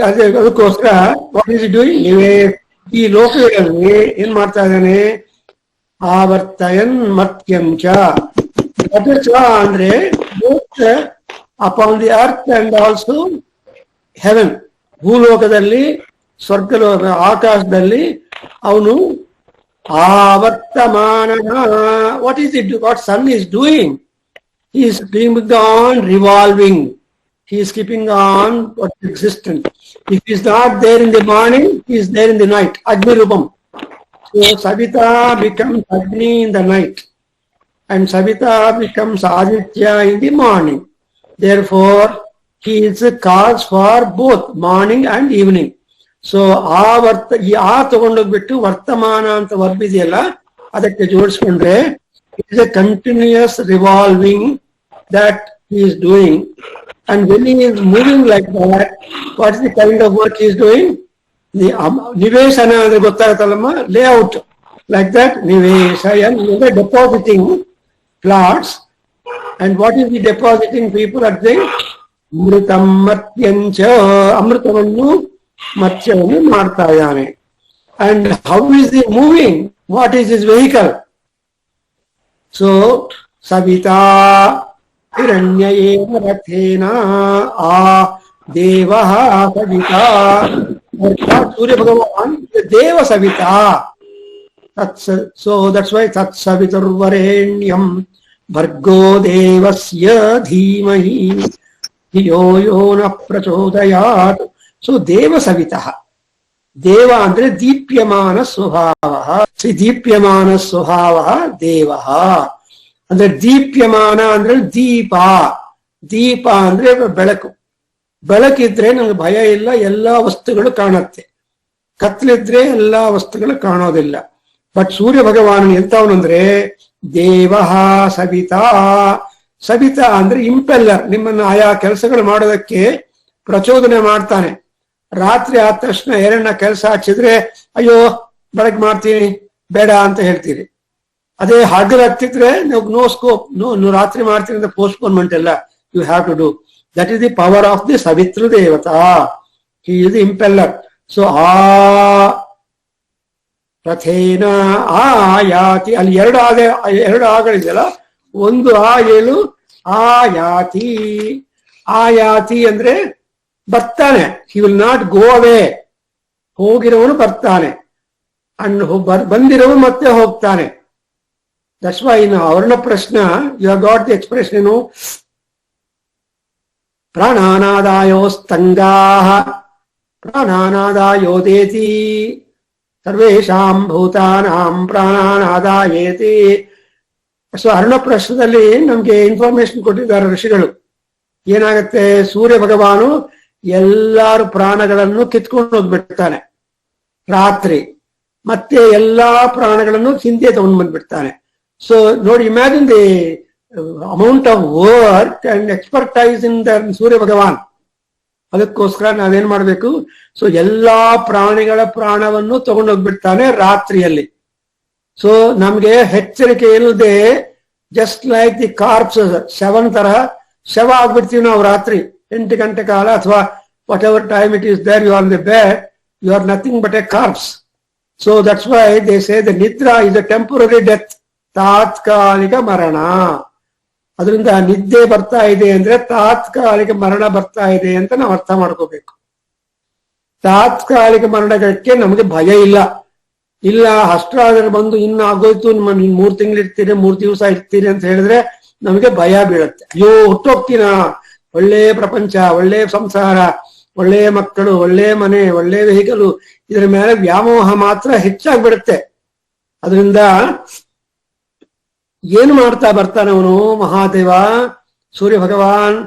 ಅದಕ್ಕೋಸ್ಕರ what is doing ನೀವೇ ಈ ಲೋಕಗಳಲ್ಲಿ ಏನ್ ಮಾಡ್ತಾ ಇದ್ದಾನೆ, ಆವರ್ತಯನ್ ಮತ್ಯಂಚ ಅಂದ್ರೆ upon the earth and also heaven, ಭೂಲೋಕದಲ್ಲಿ ಸ್ವರ್ಗಲೋಕ ಆಕಾಶದಲ್ಲಿ ಅವನು ಆವರ್ತಮಾನ. What is it, what sun is doing, he is keeping on revolving, he is keeping on what is existent. If he is not there in the morning, he is there in the night. Agni Rupam. So Savita becomes Agni in the night and Savita becomes Aditya in the morning. Therefore he is a cause for both morning and evening. So ಆ ತಗೊಂಡೋಗ್ಬಿಟ್ಟು ವರ್ತಮಾನ ಅಂತ verb ಇದೆಯಲ್ಲ ಅದಕ್ಕೆ ಜೋಡಿಸ್ಕೊಂಡ್ರೆ it is a continuous revolving that he is doing. And when he is moving like that, what is the kind of work he is doing? The nivesana ಅಂದ್ರೆ ಗೊತ್ತಾಗುತ್ತಲ್ಲಮ್ಮ, layout like that. Nivesaya, depositing plots. And what is the depositing people are saying? Amritam matyancha, amritavannu matyavannu ಮಾಡ್ತಾ ಇದ್ದಾನೆ. And how is he moving? What is his vehicle? So Savita ಹಿರಣ್ಯೇನ ರಥೇನ ಆ ದೇವಃ ಸವಿತಾ, ಸೂರ್ಯ ಭಗವಾನ್ ದೇವ Savita. So that's Y ತತ್ ಸವಿತುರ್ವರೆಣ್ಯಂ ಭರ್ಗೋ ದೇವಸ್ಯ ಧೀಮಹಿ ಧಿಯೋ ಯೋ ನ ಪ್ರಚೋದಯಾತ್. So ದೇವ ಸವಿತಃ, ದೇವ ಅಂದ್ರೆ ದೀಪ್ಯಮಾನ ಸ್ವಭಾವ, ದೀಪ್ಯಮಾನ ಸ್ವಭಾವ ದೇವಃ ಅಂದ್ರೆ ದೀಪ್ಯಮಾನ ಅಂದ್ರೆ ದೀಪ, ದೀಪ ಅಂದ್ರೆ ಬೆಳಕು. ಬೆಳಕಿದ್ರೆ ನಮ್ಗೆ ಭಯ ಇಲ್ಲ, ಎಲ್ಲಾ ವಸ್ತುಗಳು ಕಾಣುತ್ತೆ. ಕತ್ಲಿದ್ರೆ ಎಲ್ಲಾ ವಸ್ತುಗಳು ಕಾಣೋದಿಲ್ಲ. ಬಟ್ ಸೂರ್ಯ ಭಗವಾನ್ ಎಂತವನಂದ್ರೆ ದೇವಃ ಸವಿತಾ. ಸವಿತಾ ಅಂದ್ರೆ ಇಂಪೆಲ್ಲರ್, ನಿಮ್ಮನ್ನ ಆಯಾ ಕೆಲಸಗಳು ಮಾಡೋದಕ್ಕೆ ಪ್ರಚೋದನೆ ಮಾಡ್ತಾನೆ. ರಾತ್ರಿ ಆದ ತಕ್ಷಣ ಎರಡನ್ನ ಕೆಲಸ ಹಚ್ಚಿದ್ರೆ ಅಯ್ಯೋ ಬೆಳಗ್ಗೆ ಮಾಡ್ತೀನಿ ಬೇಡ ಅಂತ ಹೇಳ್ತೀರಿ. ಅದೇ ಹಗಲಾಗ್ತಿದ್ರೆ ನೋ ಸ್ಕೋಪ್, ನೋ ರಾತ್ರಿ ಮಾಡ್ತೀನಿ ಅಂತ ಪೋಸ್ಟ್ಪೋನ್ಮೆಂಟ್ ಎಲ್ಲ you have to do. That is the power of the Savitr ದೇವತಾ, he is the impeller. So ಆ ರಥೇನ ಆಯಾತಿ, ಅಲ್ಲಿ ಎರಡು ಆಗಳಿದೆಯಲ್ಲ, ಒಂದು ಆ ಏಳು ಆಯಾತಿ. ಆಯಾತಿ ಅಂದ್ರೆ ಬರ್ತಾನೆ, ಹಿ ವಿಲ್ ನಾಟ್ ಗೋ ಅವೇ, ಹೋಗಿರೋನು ಬರ್ತಾನೆ, ಅಂಡ್ ಬಂದಿರೋನು ಮತ್ತೆ ಹೋಗ್ತಾನೆ. That's why in Avarna Prashna, you have got the expression, Prananadayo stangaha, Prananadayo deti, Sarvesham bhutanam prananadayeti. So Avarna Prashnadalli ನಮ್ಗೆ ಇನ್ಫಾರ್ಮೇಶನ್ ಕೊಟ್ಟಿದ್ದಾರೆ ಋಷಿಗಳು. ಏನಾಗುತ್ತೆ, ಸೂರ್ಯ ಭಗವಾನು ಎಲ್ಲಾರು ಪ್ರಾಣಗಳನ್ನು ಕಿತ್ಕೊಂಡು ಹೋಗ್ಬಿಡ್ತಾನೆ ರಾತ್ರಿ, ಮತ್ತೆ ಎಲ್ಲಾ ಪ್ರಾಣಗಳನ್ನು ಹಿಂದೆ ತಗೊಂಡು ಬಂದ್ಬಿಡ್ತಾನೆ. So, Lord, imagine the amount of work and expertise in the Surya Bhagavan. ಅದಕ್ಕೋಸ್ಕರ ನಾವೇನ್ ಮಾಡ್ಬೇಕು, ಸೊ ಎಲ್ಲಾ ಪ್ರಾಣಿಗಳ ಪ್ರಾಣವನ್ನು ತಗೊಂಡೋಗ್ಬಿಡ್ತಾನೆ ರಾತ್ರಿಯಲ್ಲಿ. ಸೊ ನಮ್ಗೆ ಎಚ್ಚರಿಕೆ ಇಲ್ಲದೆ ಜಸ್ಟ್ ಲೈಕ್ ದಿ ಕಾರ್ಪ್ಸಸ್, ಶವನ್ ತರಹ ಶವ ಆಗ್ಬಿಡ್ತೀವಿ ನಾವು ರಾತ್ರಿ 8 ಗಂಟೆ ಕಾಲ, ಅಥವಾ whatever time it is there, you are the bed, you are nothing but a corpse. So that's why they say the ನಿದ್ರಾ ಇಸ್ ಅ ಟೆಂಪರರಿ ಡೆತ್, ತಾತ್ಕಾಲಿಕ ಮರಣ. ಅದರಿಂದ ನಿದ್ದೆ ಬರ್ತಾ ಇದೆ ಅಂದ್ರೆ ತಾತ್ಕಾಲಿಕ ಮರಣ ಬರ್ತಾ ಇದೆ ಅಂತ ನಾವು ಅರ್ಥ ಮಾಡ್ಕೋಬೇಕು. ತಾತ್ಕಾಲಿಕ ಮರಣಕ್ಕೆ ನಮಗೆ ಭಯ ಇಲ್ಲ. ಅಷ್ಟಾದ್ರೆ ಬಂದು ಇನ್ನು ಆಗೋಯ್ತು, ನಿಮ್ಮ 3 ತಿಂಗಳು ಇರ್ತೀರಿ, 3 ದಿವಸ ಇರ್ತೀರಿ ಅಂತ ಹೇಳಿದ್ರೆ ನಮಗೆ ಭಯ ಬೀಳುತ್ತೆ. ಅಯ್ಯೋ ಹುಟ್ಟೋಗ್ತೀನ, ಒಳ್ಳೆ ಪ್ರಪಂಚ, ಒಳ್ಳೆ ಸಂಸಾರ, ಒಳ್ಳೆ ಮಕ್ಕಳು, ಒಳ್ಳೆ ಮನೆ, ಒಳ್ಳೆ ವೆಹಿಕಲ್, ಇದರ ಮೇಲೆ ವ್ಯಾಮೋಹ ಮಾತ್ರ ಹೆಚ್ಚಾಗ್ಬಿಡುತ್ತೆ. ಅದರಿಂದ ಏನು ಮಾಡ್ತಾ ಬರ್ತಾನೆ ಅವನು ಮಹಾದೇವ ಸೂರ್ಯ ಭಗವಾನ್,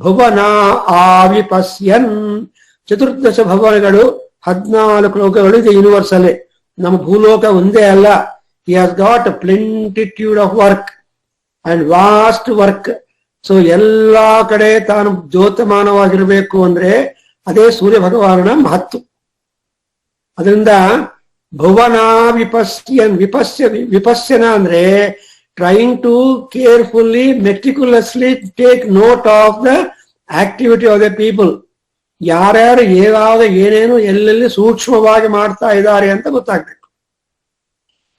ಭುವನ ಆವಿಪಸ್ಯನ್, ಚತುರ್ದಶ ಭವನಗಳು, 14 ಲೋಕಗಳು ಇದೆ ಯೂನಿವರ್ಸಲ್ಲಿ. ನಮ್ಮ ಭೂಲೋಕ ಒಂದೇ ಅಲ್ಲ. He has got a plentitude of work and vast work. So ಎಲ್ಲಾ ಕಡೆ ತಾನು ಜ್ಯೋತಮಾನವಾಗಿರ್ಬೇಕು ಅಂದ್ರೆ ಅದೇ ಸೂರ್ಯ ಭಗವಾನನ ಮಹತ್ವ. ಅದರಿಂದ ಭುವನ ವಿಪಸ್ಯನ್, ವಿಪಸ್ಯನ ಅಂದ್ರೆ trying to carefully, meticulously take note of the activity of the people. ಯಾರ್ಯಾರು ಯಾವ್ದು ಏನೇನು ಎಲ್ಲೆಲ್ಲಿ ಸೂಕ್ಷ್ಮವಾಗಿ ಮಾಡ್ತಾ ಇದ್ದಾರೆ ಅಂತ ಗೊತ್ತಾಗ್ಬೇಕು.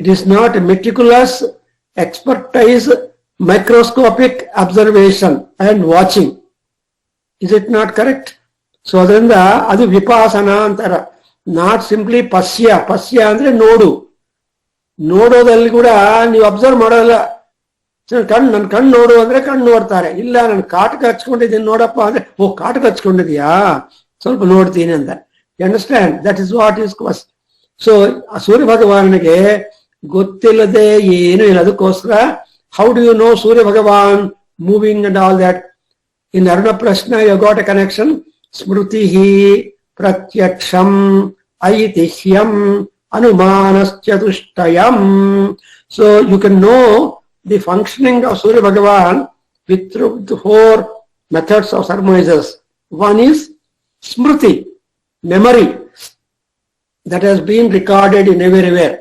It is not meticulous expertise, microscopic observation and watching. Is it not correct? So ಅದರಿಂದ ಅದು ವಿಪಾಸನ ಅಂತಾರ. Not simply ಪಶ್ಯ. ಪಶ್ಯ ಅಂದ್ರೆ ನೋಡು. ನೋಡೋದಲ್ಲಿ ಕೂಡ ನೀವು ಅಬ್ಸರ್ವ್ ಮಾಡೋಲ್ಲ. ನನ್ ಕಣ್ಣು ನೋಡು ಅಂದ್ರೆ ಕಣ್ಣು ನೋಡ್ತಾರೆ. ಇಲ್ಲ ನಾನು ಕಾಟಕ ಹಚ್ಕೊಂಡಿದ್ದೀನಿ ನೋಡಪ್ಪ ಅಂದ್ರೆ, ಓ ಕಾಟಕ ಹಚ್ಕೊಂಡಿದ್ಯಾ, ಸ್ವಲ್ಪ ನೋಡ್ತೀನಿ ಅಂತ. You understand? That is what is quest. So Surya ಭಗವಾನಿಗೆ ಗೊತ್ತಿಲ್ಲದೆ ಏನು ಇಲ್ಲ. ಅದಕ್ಕೋಸ್ಕರ how do you know Surya Bhagwan moving and all that? In Aruna Prashna you got a connection. ಸ್ಮೃತಿ ಪ್ರತ್ಯಕ್ಷಂ ಐತಿಹ್ಯಂ ಅನುಮಾನಶ್ಚತುಷ್ಟಯಂ. So you can know the functioning of Surya Bhagavan with the 4 methods of surmises. One is smriti, memory, that has been recorded in everywhere.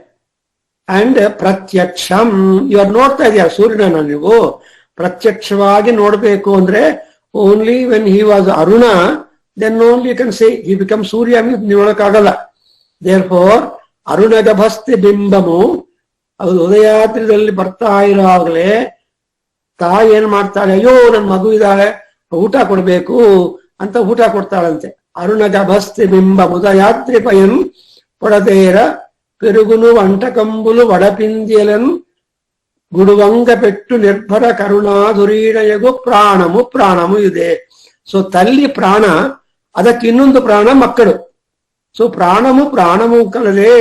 And pratyaksham, you are ನೋಡ್ತಾ ಇದೆಯಾ ಸೂರ್ಯನ ನೀವು? ಪ್ರತ್ಯಕ್ಷವಾಗಿ ನೋಡಬೇಕು ಅಂದ್ರೆ only when he was Aruna, then only you can say he becomes Surya. ನೀವು ನೋಡಕ್ಕಾಗಲ್ಲ. Therefore ಅರುಣಗಭಸ್ತಿ ಬಿಂಬಮು, ಅದು ಉದಯಾದ್ರಿದಲ್ಲಿ ಬರ್ತಾ ಇರೋವಾಗಲೇ ತಾಯಿ ಏನ್ ಮಾಡ್ತಾಳೆ, ಅಯ್ಯೋ ನನ್ ಮಗು ಇದ್ದಾಳೆ ಊಟ ಕೊಡ್ಬೇಕು ಅಂತ ಊಟ ಕೊಡ್ತಾಳಂತೆ. ಅರುಣಗಭಸ್ತಿ ಬಿಂಬ ಉದಯಾದ್ರಿ ಪಯನ್ ಪೊಡದೇರ ಪೆరుగుನು ಅಂಟಕಂಬುಲು ವಡಪಿಂದಿಯಲನ್ ಗುಡುವಂಗ ಪೆಟ್ಟು ನಿರ್ಭರ ಕರುಣಾಧುರೀಣಯಗು ಪ್ರಾಣಮು ಇದೆ. ಸೊ ತಲ್ಲಿ ಪ್ರಾಣ, ಅದಕ್ಕೆ ಇನ್ನೊಂದು ಪ್ರಾಣ ಮಕ್ಕಳು. ಸೊ ಪ್ರಾಣಮು ಕಲದೆ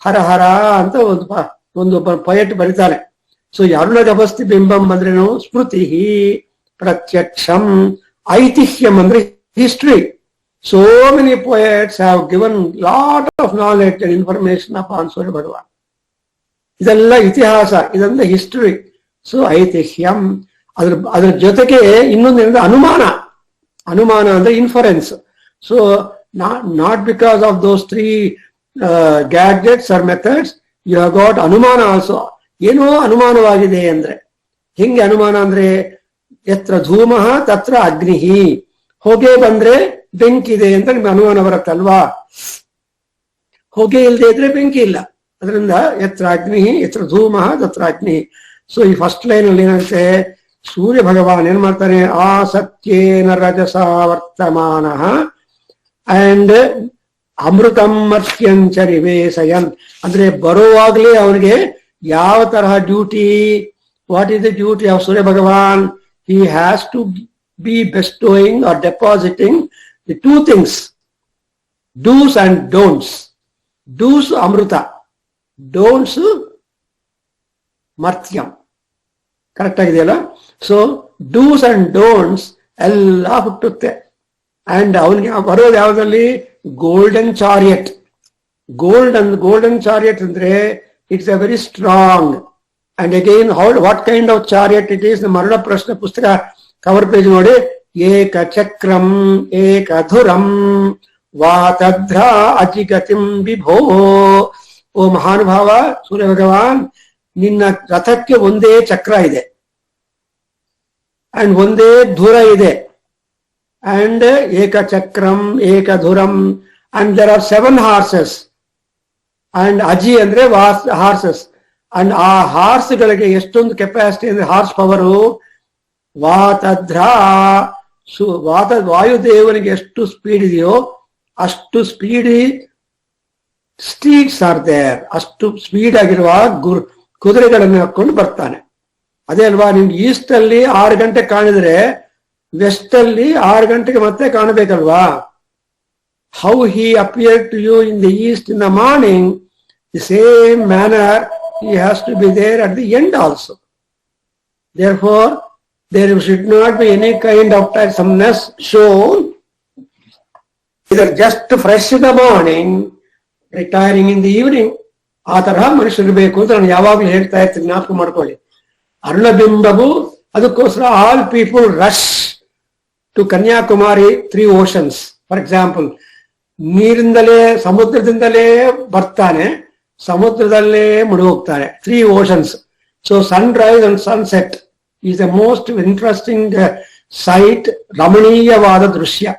ಹರ ಹರ ಅಂತ ಒಂದು ಪೊಯೆಟ್ ಬರೀತಾನೆ. ಸೊ ಅರುಣಗಭಸ್ತಿ ಬಿಂಬಂ ಅಂದ್ರೇನು? ಸ್ಮೃತಿ, ಪ್ರತ್ಯಕ್ಷಂ, ಐತಿಹ್ಯಂ ಅಂದ್ರೆ history. So many poets have given lot of knowledge and information upon Surya Bhagwan. ಇದೆಲ್ಲ ಇತಿಹಾಸ, ಇದೆಲ್ಲ ಹಿಸ್ಟರಿ. ಸೊ ಐತಿಹ್ಯಂ, ಅದ್ರ ಜೊತೆಗೆ ಇನ್ನೊಂದೇನಂದ್ರೆ ಅನುಮಾನ ಅಂದ್ರೆ inference. So not because of those 3 gadgets or methods, you have got ಅನುಮಾನ ಆಲ್ಸೋ. ಏನೋ ಅನುಮಾನವಾಗಿದೆ ಅಂದ್ರೆ, ಹಿಂಗೆ ಅನುಮಾನ ಅಂದ್ರೆ ಯತ್ರ ಧೂಮಃ ತತ್ರ ಅಗ್ನಿಹಿ, ಹೊಗೆ ಬಂದ್ರೆ ಬೆಂಕಿ ಇದೆ ಅಂತ ನಿಮ್ಗೆ ಅನುಮಾನ ಬರುತ್ತಲ್ವಾ? ಹೊಗೆ ಇಲ್ಲದೆ ಇದ್ರೆ ಬೆಂಕಿ ಇಲ್ಲ. ಅದರಿಂದ ಯತ್ರ ಅಗ್ನಿಹಿ ಯತ್ರ ಧೂಮಃ ತತ್ರ ಅಗ್ನಿಹಿ. ಸೊ ಈ ಫಸ್ಟ್ ಲೈನ್ ಅಲ್ಲಿ ಏನಂತೆ, ಸೂರ್ಯ ಭಗವಾನ್ ಏನ್ ಮಾಡ್ತಾನೆ? ಆಸತ್ಯೇನ ರಜಸ ವರ್ತಮಾನಃ ಅಂಡ್ ಅಮೃತಂ ಮರ್ತ್ಯಂಚ ನಿವೇಶಯನ್, ಅಂದ್ರೆ ಬರುವಾಗಲೇ ಅವನಿಗೆ ಯಾವ ತರಹ duty, what is the duty of Surya Bhagwan? He has to be bestowing or depositing the 2 things, dos and don'ts. Dos ಅಮೃತ, ಡೋಂಟ್ಸ್ ಮರ್ತ್ಯಂ. ಕರೆಕ್ಟ್ ಆಗಿದೆಯಲ್ಲ? ಸೊ ಡೂಸ್ ಅಂಡ್ ಡೋಂಟ್ಸ್ ಎಲ್ಲ ಹುಟ್ಟುತ್ತೆ. ಅಂಡ್ ಅವನಿಗೆ ಬರೋದು ಯಾವ್ದಲ್ಲಿ? Golden chariot. ಗೋಲ್ಡನ್ ಚಾರಿಯಟ್ ಅಂದ್ರೆ it's a very strong. And again what kind of chariot it is? ಮರಣ ಪ್ರಶ್ನೆ ಪುಸ್ತಕ ಕವರ್ ಪೇಜ್ ನೋಡಿ. ಏಕ ಚಕ್ರಂ ಏಕಧುರಂ ವಾತಧ್ರ ಅಜಿಗತಿಂ ವಿಭೋ. ಓ ಮಹಾನುಭಾವ ಸೂರ್ಯ ಭಗವಾನ್, ನಿನ್ನ ರಥಕ್ಕೆ ಒಂದೇ ಚಕ್ರ ಇದೆ ಅಂಡ್ ಒಂದೇ ಧುರ ಇದೆ. And eka chakram, eka dhuram, and there are 7 horses. And aji andre horses. And ಆ ಹಾರ್ಸ್ಗಳಿಗೆ ಎಷ್ಟೊಂದು ಕೆಪಾಸಿಟಿ ಅಂದ್ರೆ ಹಾರ್ಸ್ ಪವರು. ವಾತಧ್ರಾ, ವಾಯುದೇವನಿಗೆ ಎಷ್ಟು ಸ್ಪೀಡ್ ಇದೆಯೋ ಅಷ್ಟು ಸ್ಪೀಡಿ ಸ್ಟೀಡ್ಸ್ ಆರ್ ದೇರ್. ಅಷ್ಟು ಸ್ಪೀಡ್ ಆಗಿರುವ ಕುದುರೆಗಳನ್ನು ಹಾಕೊಂಡು ಬರ್ತಾನೆ. ಅದೇ ಅಲ್ವಾ, ನಿಮ್ಗೆ ಈಸ್ಟ್ ಅಲ್ಲಿ 6 ಗಂಟೆ ಕಾಣಿದ್ರೆ ವೆಸ್ಟ್ ಅಲ್ಲಿ 6 ಗಂಟೆಗೆ ಮತ್ತೆ ಕಾಣಬೇಕಲ್ವಾ? How he appear to you in the east in the morning, the same manner he has to be there at the end also. Therefore there should not be any kind of tiresomeness shown, either just fresh in the morning, retiring in the evening. ಆ ತರಹ ಮನುಷ್ಯರು ಬೇಕು ಅಂತ ನಾನು ಯಾವಾಗ್ಲೂ ಹೇಳ್ತಾ ಇರ್ತೀನಿ, ಜ್ಞಾಪಕ ಮಾಡ್ಕೊಳ್ಳಿ. ಅರುಣಬಿಂಬವು ಅದಕ್ಕೋಸ್ಕರ all people rush to Kanyakumari 3 oceans. For example, ನೀರಿಂದಲೇ ಸಮುದ್ರದಿಂದಲೇ ಬರ್ತಾನೆ, ಸಮುದ್ರದಲ್ಲೇ ಮುಳುಗೋಗ್ತಾನೆ. 3 oceans. So sunrise and sunset is the most interesting sight, Ramaniyavada Drushya.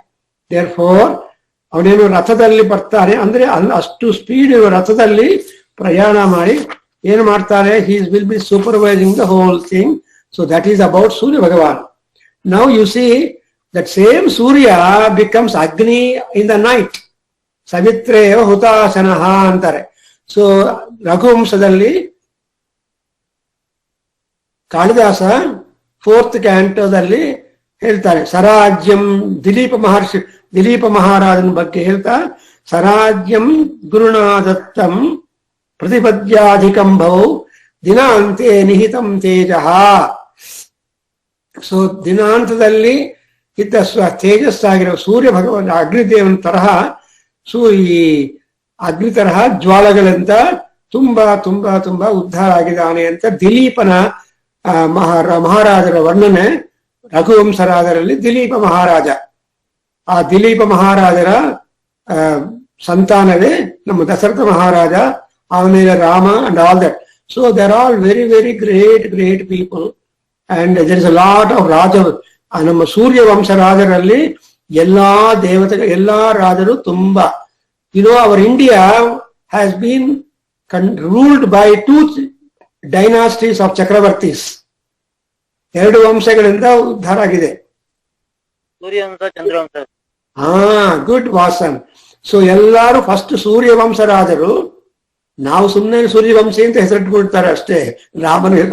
Therefore, ಅವನೇನು ರಥದಲ್ಲಿ ಬರ್ತಾನೆ ಅಂದ್ರೆ ಅಷ್ಟು ಸ್ಪೀಡ್ ರಥದಲ್ಲಿ ಪ್ರಯಾಣ ಮಾಡಿ ಏನು ಮಾಡ್ತಾರೆ, he will be supervising the whole thing. So that is about Surya Bhagavan. Now you see that same Surya becomes Agni in the night. Savitre Hutasanaha ಅಂತಾರೆ. So ರಘುವಂಶದಲ್ಲಿ ಕಾಳಿದಾಸ 4th ಕ್ಯಾಂಟೋದಲ್ಲಿ ಹೇಳ್ತಾರೆ, ಸರಾಜ್ಯಂ ದಿಲೀಪ ಮಹಾರಾಜನ ಬಗ್ಗೆ ಹೇಳ್ತಾ, ಸರಾಜ್ಯಂ ಗುರುನಾದತ್ತಂ ಪ್ರತಿಪದ್ಯಾಧಿಕಂ ಭೌ ದಿನಾಂತೆ ನಿಹಿತಂ ತೇಜಃ. ಸೊ ದಿನಾಂತದಲ್ಲಿ ಇದ್ದ ತೇಜಸ್ಸಾಗಿರೋ ಸೂರ್ಯ ಭಗವಾನ್ ಅಗ್ನಿದೇವನ ತರಹ ಈ ಅಗ್ನಿ ತರಹ ಜ್ವಾಲಗಳಂತ ತುಂಬಾ ತುಂಬಾ ತುಂಬಾ ಉದ್ಧಾರ ಆಗಿದ್ದಾನೆ ಅಂತ ದಿಲೀಪನ ಮಹಾರಾಜರ ವರ್ಣನೆ ರಘುವಂಶರಾಜರಲ್ಲಿ ದಿಲೀಪ ಮಹಾರಾಜ. ಆ ದಿಲೀಪ ಮಹಾರಾಜರ ಸಂತಾನವೇ ನಮ್ಮ ದಶರಥ ಮಹಾರಾಜ, ಆಮೇಲೆ Rama and all that. So there all very very great people and there is a lot of raja. ನಮ್ಮ ಸೂರ್ಯವಂಶ ರಾಜರಲ್ಲಿ ಎಲ್ಲಾ ದೇವತೆಗಳು, ಎಲ್ಲಾ ರಾಜರು ತುಂಬಾ. Our India has been ruled by 2 dynasties of ಚಕ್ರವರ್ತೀಸ್. 2 ವಂಶಗಳಿಂದ ಉದ್ಧಾರ ಆಗಿದೆ. ಸೂರ್ಯವಂಶ, ಚಂದ್ರವಂಶ. ಗುಡ್ ವಾಸನ್. ಸೊ ಎಲ್ಲಾರು ಫಸ್ಟ್ ಸೂರ್ಯವಂಶ ರಾಜರು. ನಾವು ಸುಮ್ಮನೆ ಸೂರ್ಯವಂಶಿ ಅಂತ ಹೆಸರಿಟ್ಕೊಳ್ತಾರೆ ಅಷ್ಟೇ.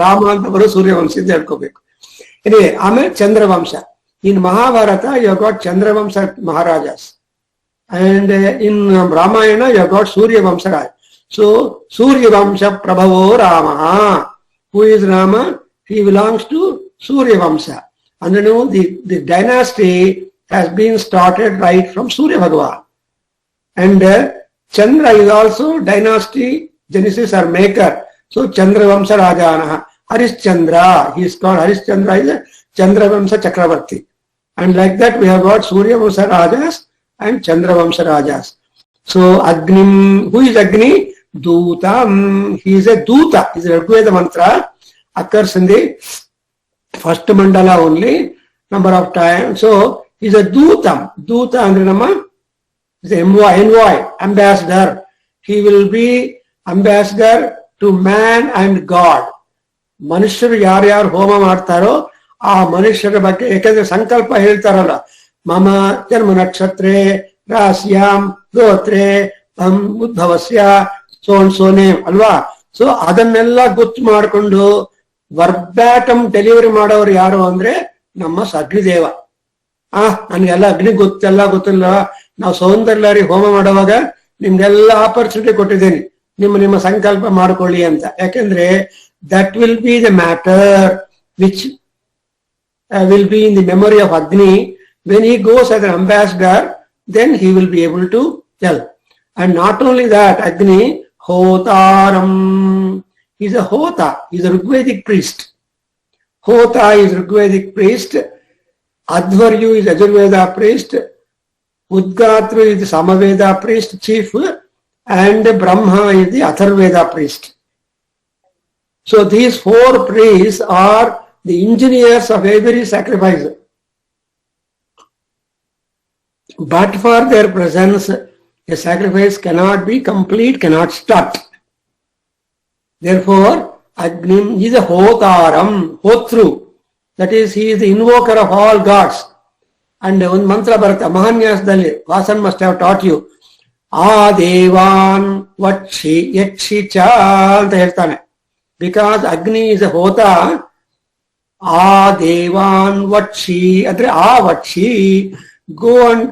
ರಾಮ ಅಂತವರು ಸೂರ್ಯವಂಶಿ ಅಂತ ಹೇಳ್ಕೋಬೇಕು. ಆಮೇಲೆ Chandravansha. In Mahabharata you got Chandravansha ಮಹಾರಾಜಾಸ್ and in Ramayana you got Suryavansha raja. So Suryavansha ಪ್ರಭವೋ Rama. Who is Rama? He belongs to Surya Vamsha. And the dynasty has been started right from Surya Bhagavan. And Chandra is also dynasty, Genesis or maker. So Chandra Vamsha Rajanaha. Harishchandra, he is called Harishchandra, is a Chandra Vamsha Chakravarti. And like that we have got Surya Vamsha Rajas and Chandra Vamsha Rajas. So Agnim, who is Agni? Dutam. He is a Duta, is a Rigveda mantra. Occurs in the first mandala only, number of times. So he's a Dutam. Duta andre nama is envoy, ambassador. He will be ambassador to man and God. ಮನುಷ್ಯರು ಯಾರ್ಯಾರು ಹೋಮ ಮಾಡ್ತಾರೋ ಆ ಮನುಷ್ಯರ ಬಗ್ಗೆ, ಯಾಕಂದ್ರೆ ಸಂಕಲ್ಪ ಹೇಳ್ತಾರಲ್ಲ, ಮಮ ಜನ್ಮ ನಕ್ಷತ್ರೇ ರಾಸ್ಯಾಂ ಗೋತ್ರೇ ಉದ್ಭವಸ್ಯ ಸೋನೆ ಅಲ್ವಾ. ಸೊ ಅದನ್ನೆಲ್ಲ ಗೊತ್ತು ಮಾಡಿಕೊಂಡು ವರ್ಬ್ಯಾಟಮ್ ಡೆಲಿವರಿ ಮಾಡೋರು ಯಾರು ಅಂದ್ರೆ ನಮ್ಮ ಅಗ್ನಿದೇವ. ನನ್ಗೆಲ್ಲ ಅಗ್ನಿ ಗೊತ್ತಿಲ್ಲ. ನಾವು ಸೌಂದರ್ಯರಿ ಹೋಮ ಮಾಡುವಾಗ ನಿಮ್ಗೆಲ್ಲ ಆಪರ್ಚುನಿಟಿ ಕೊಟ್ಟಿದ್ದೇನೆ, ನಿಮ್ಮ ಸಂಕಲ್ಪ ಮಾಡ್ಕೊಳ್ಳಿ ಅಂತ. ಯಾಕೆಂದ್ರೆ that will be the matter which will be in the memory of Agni. When he goes as an ambassador, then he will be able to tell. And not only that, Agni Hotaram. He is a Hota. He is a Rigvedic priest. Hota is Rigvedic priest. Advaryu is Ajurveda priest. Udgatru is the Samaveda priest chief. And Brahma is the Atharveda priest. So these 4 priests are the engineers of every sacrifice. But for their presence, a sacrifice cannot be complete, cannot start. Therefore, Agnim is a Hotaram, Hotru. That is, he is the invoker of all gods. And one mantra barata, Mahanyasdalli, Vasan must have taught you. Adevan Vachi Yakshi Cha anta ಹೇಳ್ತಾನೆ. Because Agni is a Hota, Adevan Vachi, andre Vachi, go and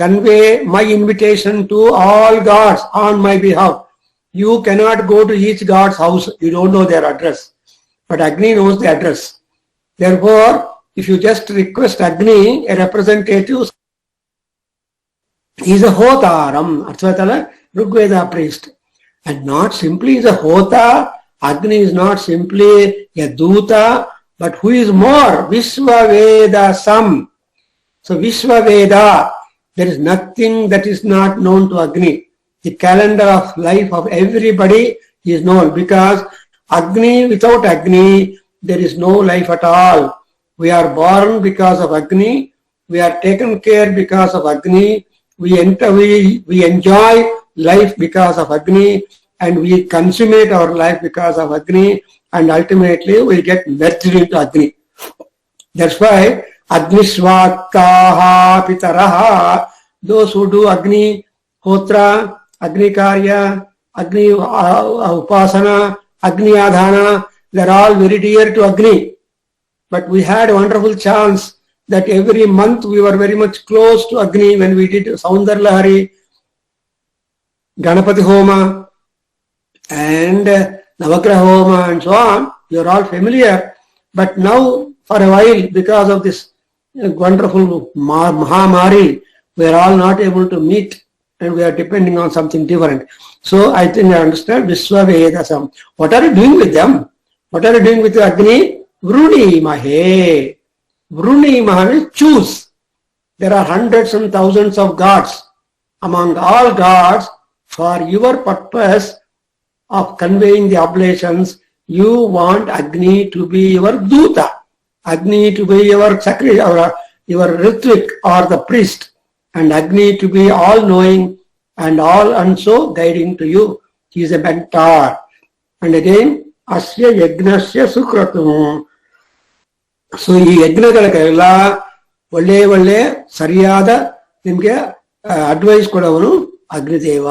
convey my invitation to all gods on my behalf. You cannot go to each god's house. You don't know their address. But Agni knows the address. Therefore, if you just request Agni, a representative, he is a Hotaram, Arthatala, Rigveda priest. And not simply is a Hota, Agni is not simply a Duta, but who is more? Vishwaveda Sam. So Vishwaveda, there is nothing that is not known to Agni. The calendar of life of everybody is known, because Agni, without Agni, there is no life at all. We are born because of Agni. We are taken care because of Agni. We enjoy life because of Agni, and we consummate our life because of Agni, and ultimately we get merged into Agni. That's why Agnisvakaha Pitaraha, those who do Agni Hotra, Agni Karya, Agni Upasana, Agni Adhana, they're all very dear to Agni. But we had a wonderful chance that every month we were very much close to Agni when we did Saundar Lahari, Ganapati Homa, and Navagraha Homa, and so on. You're all familiar. But now, for a while, because of this wonderful Mahamari, we are all not able to meet, and we are depending on something different. So I think I understand Vishwa Vedasam. What are you doing with them? What are you doing with the Agni? Vruni Mahe. Vruni Mahe, choose. There are hundreds and thousands of gods. Among all gods, for your purpose of conveying the oblations, you want Agni to be your Duta. Agni to be your sacrifice, your Ritvik or the priest, and Agni to be all-knowing and so guiding to you. He is a mentor. And again, Asya Yagnasya Sukratum. So ಈ ಯಜ್ಞಗಳಿಗೆಲ್ಲ ಒಳ್ಳೆ ಸರಿಯಾದ ನಿಮಗೆ advice ಕೊಡೋವನು Agnideva.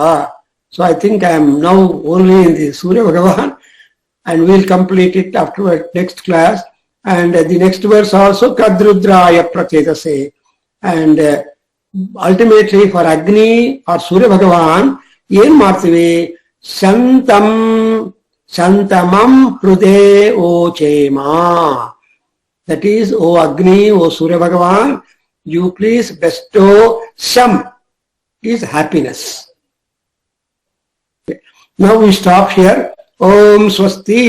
So I think I am now only in the Surya Bhagavan, and we'll complete it after next class. And the next verse also Kadrudraya Pratetase. And ultimately for Agni or Surya Bhagavan, ಏನ್ ಮಾಡ್ತೀವಿ? Shantamam Hrude Ochema. That is, O Agni, O Surya Bhagavan, you please bestow Sham, is happiness. Now we stop here. Om Swasti.